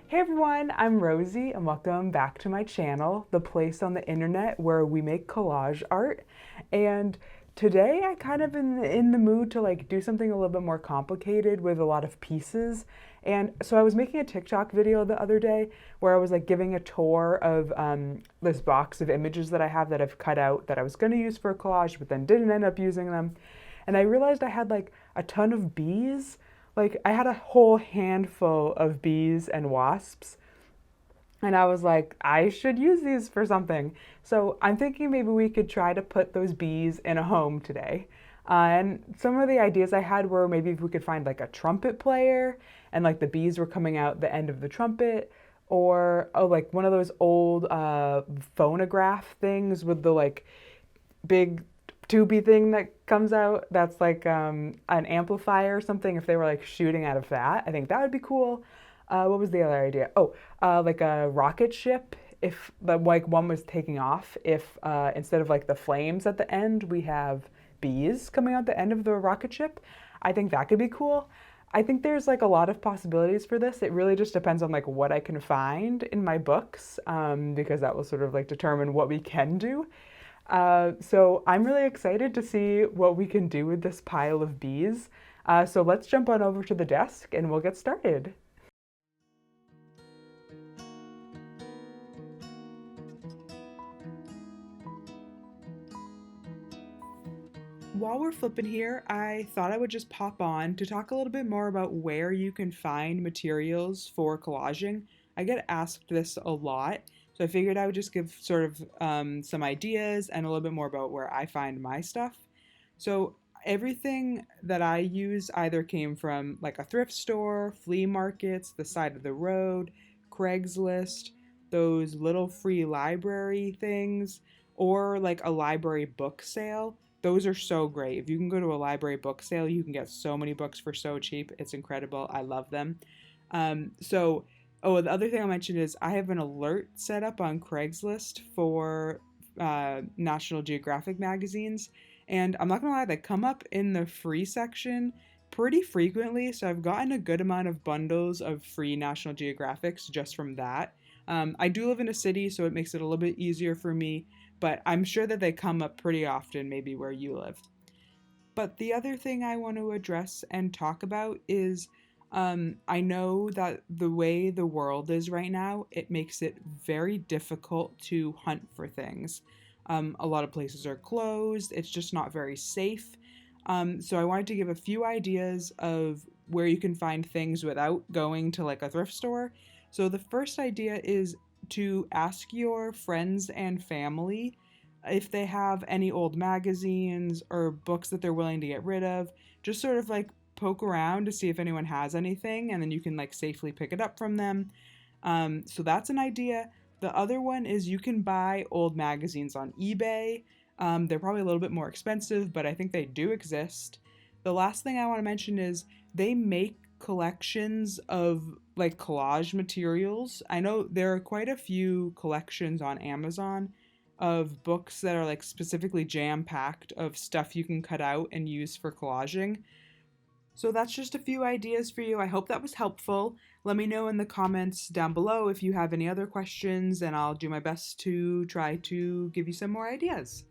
Hey everyone, I'm Rosie and welcome back to my channel, the place on the internet where we make collage art. And today I kind of in the mood to do something a little bit more complicated with a lot of pieces. And so I was making a TikTok video the other day where I was giving a tour of this box of images that I have that I've cut out that I was going to use for a collage but then didn't end up using them. And I realized I had a ton of bees. I had a whole handful of bees and wasps, and I was like, I should use these for something. So I'm thinking maybe we could try to put those bees in a home today. And some of the ideas I had were maybe if we could find a trumpet player and the bees were coming out the end of the trumpet, or one of those old phonograph things with the big tubey thing that comes out that's an amplifier or something. If they were shooting out of that, I think that would be cool. What was the other idea? Like a rocket ship. If one was taking off, if instead of the flames at the end, we have bees coming out the end of the rocket ship. I think that could be cool. I think there's a lot of possibilities for this. It really just depends on what I can find in my books, because that will sort of determine what we can do. So I'm really excited to see what we can do with this pile of bees. So let's jump on over to the desk and we'll get started. While we're flipping here, I thought I would just pop on to talk a little bit more about where you can find materials for collaging. I get asked this a lot, so I figured I would just give sort of some ideas and a little bit more about where I find my stuff. So everything that I use either came from a thrift store, flea markets, the side of the road, Craigslist, those little free library things, or a library book sale. Those are so great. If you can go to a library book sale, you can get so many books for so cheap. It's incredible. I love them. The other thing I mentioned is I have an alert set up on Craigslist for National Geographic magazines. And I'm not going to lie, they come up in the free section pretty frequently. So I've gotten a good amount of bundles of free National Geographics just from that. I do live in a city, so it makes it a little bit easier for me, but I'm sure that they come up pretty often, maybe where you live. But the other thing I want to address and talk about is I know that the way the world is right now, it makes it very difficult to hunt for things. A lot of places are closed, it's just not very safe. So I wanted to give a few ideas of where you can find things without going to a thrift store. So the first idea is to ask your friends and family if they have any old magazines or books that they're willing to get rid of. Just sort of poke around to see if anyone has anything, and then you can safely pick it up from them. So that's an idea. The other one is you can buy old magazines on eBay. They're probably a little bit more expensive, but I think they do exist. The last thing I want to mention is they make collections of collage materials. I know there are quite a few collections on Amazon of books that are specifically jam-packed of stuff you can cut out and use for collaging. So that's just a few ideas for you. I hope that was helpful. Let me know in the comments down below if you have any other questions, and I'll do my best to try to give you some more ideas.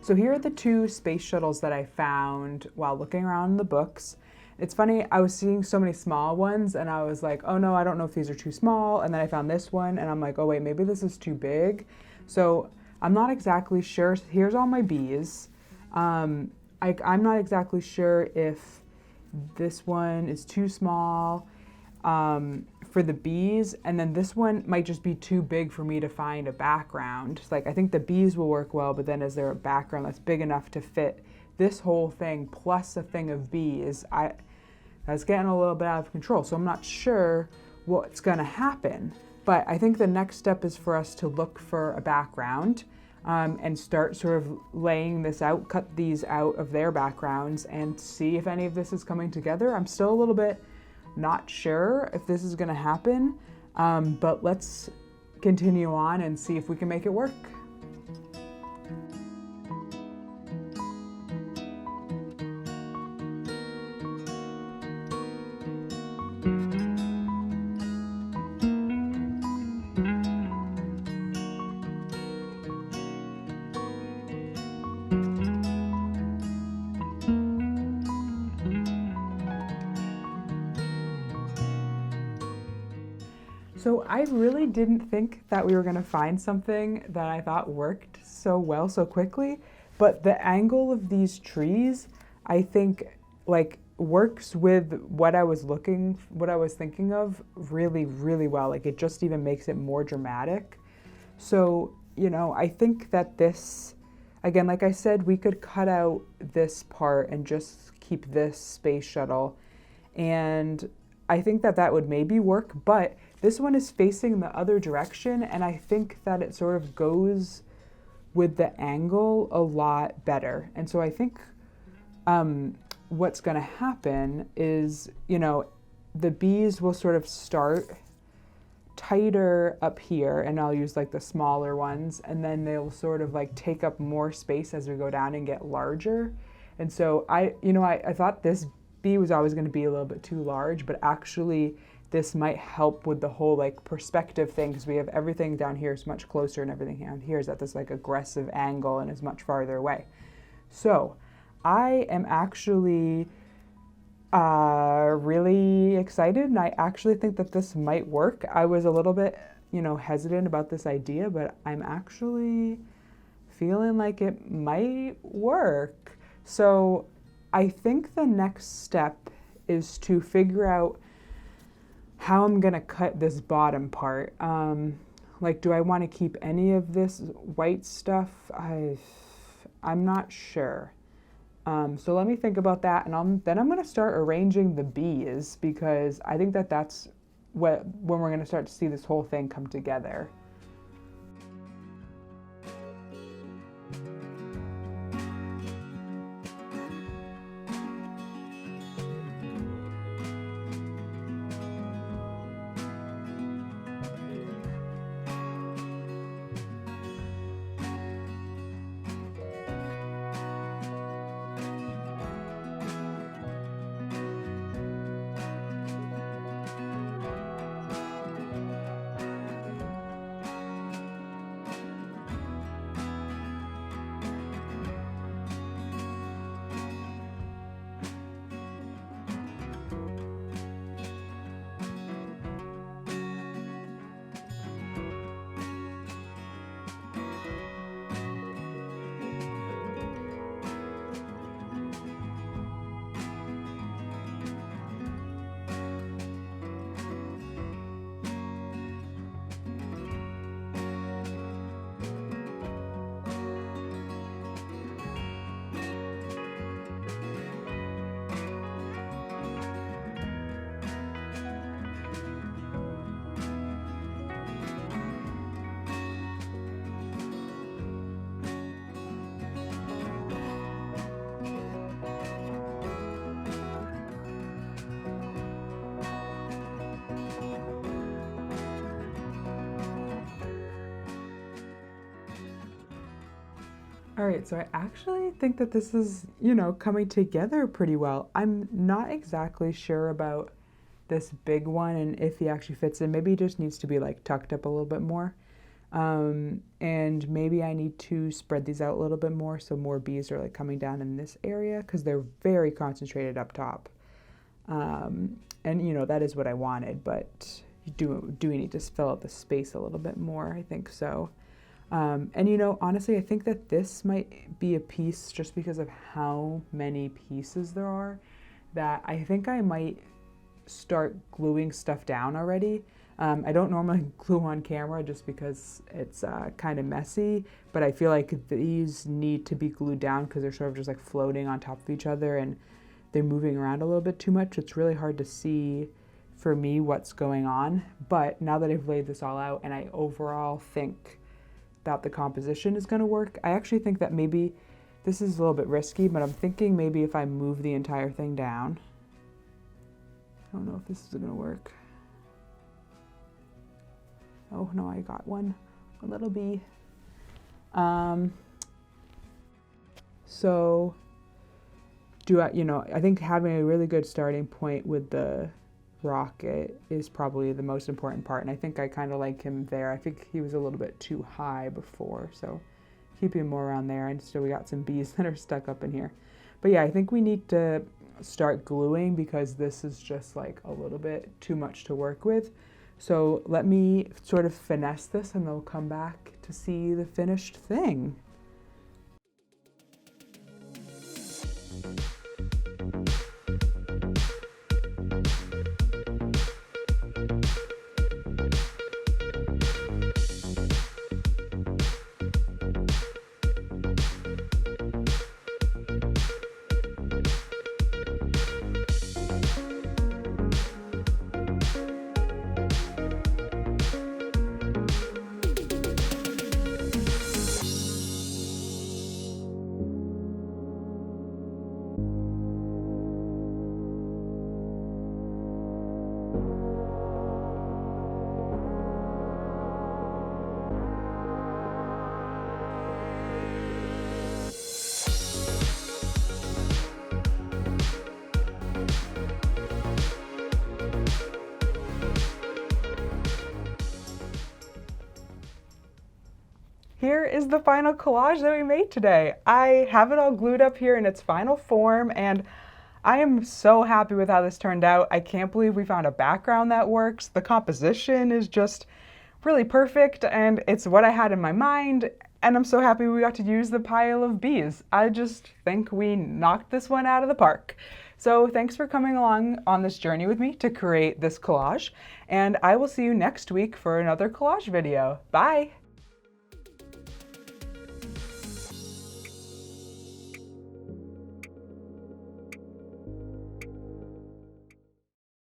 So here are the two space shuttles that I found while looking around in the books. It's funny, I was seeing so many small ones and I was like, oh no, I don't know if these are too small. And then I found this one and I'm like, oh wait, maybe this is too big. So I'm not exactly sure. Here's all my bees. I'm not exactly sure if this one is too small for the bees, and then this one might just be too big for me to find a background. It's I think the bees will work well, but then is there a background that's big enough to fit this whole thing plus a thing of bees? That's getting a little bit out of control, so I'm not sure what's gonna happen. But I think the next step is for us to look for a background and start sort of laying this out, cut these out of their backgrounds and see if any of this is coming together. I'm still a little bit Not sure if this is gonna happen, but let's continue on and see if we can make it work. So I really didn't think that we were gonna find something that I thought worked so well so quickly, but the angle of these trees, I think like works with what I was thinking of really, really well. Like it just even makes it more dramatic. So, I think that this, again, like I said, we could cut out this part and just keep this space shuttle. And I think that that would maybe work, but this one is facing the other direction, and I think that it sort of goes with the angle a lot better. And so I think what's going to happen is, the bees will sort of start tighter up here, and I'll use like the smaller ones, and then they'll sort of like take up more space as we go down and get larger. And so I thought this bee was always going to be a little bit too large, but actually this might help with the whole like perspective thing, because we have everything down here is much closer and everything down here is at this like aggressive angle and is much farther away. So I am actually really excited, and I actually think that this might work. I was a little bit, hesitant about this idea, but I'm actually feeling like it might work. So I think the next step is to figure out how I'm gonna cut this bottom part. Like, do I want to keep any of this white stuff? I'm not sure. So let me think about that, and then I'm gonna start arranging the bees, because I think that that's when we're gonna start to see this whole thing come together. All right, so I actually think that this is, coming together pretty well. I'm not exactly sure about this big one and if he actually fits in. Maybe he just needs to be like tucked up a little bit more. And maybe I need to spread these out a little bit more so more bees are like coming down in this area, because they're very concentrated up top. And that is what I wanted, but do we need to fill out the space a little bit more? I think so. And honestly, I think that this might be a piece, just because of how many pieces there are, that I think I might start gluing stuff down already. I don't normally glue on camera just because it's kind of messy, but I feel like these need to be glued down because they're sort of just like floating on top of each other and they're moving around a little bit too much. It's really hard to see for me what's going on. But now that I've laid this all out and I overall think that the composition is going to work, I actually think that maybe this is a little bit risky, but I'm thinking maybe if I move the entire thing down I don't know if this is gonna work. Oh no, I got one, a little bee. So I think having a really good starting point with the rocket is probably the most important part, and I think I kind of like him there. I think he was a little bit too high before, so keeping him more around there. And still we got some bees that are stuck up in here. But yeah, I think we need to start gluing because this is just like a little bit too much to work with. So let me sort of finesse this and then we'll come back to see the finished thing. Here is the final collage that we made today. I have it all glued up here in its final form, and I am so happy with how this turned out. I can't believe we found a background that works. The composition is just really perfect, and it's what I had in my mind, and I'm so happy we got to use the pile of bees. I just think we knocked this one out of the park. So thanks for coming along on this journey with me to create this collage, and I will see you next week for another collage video. Bye!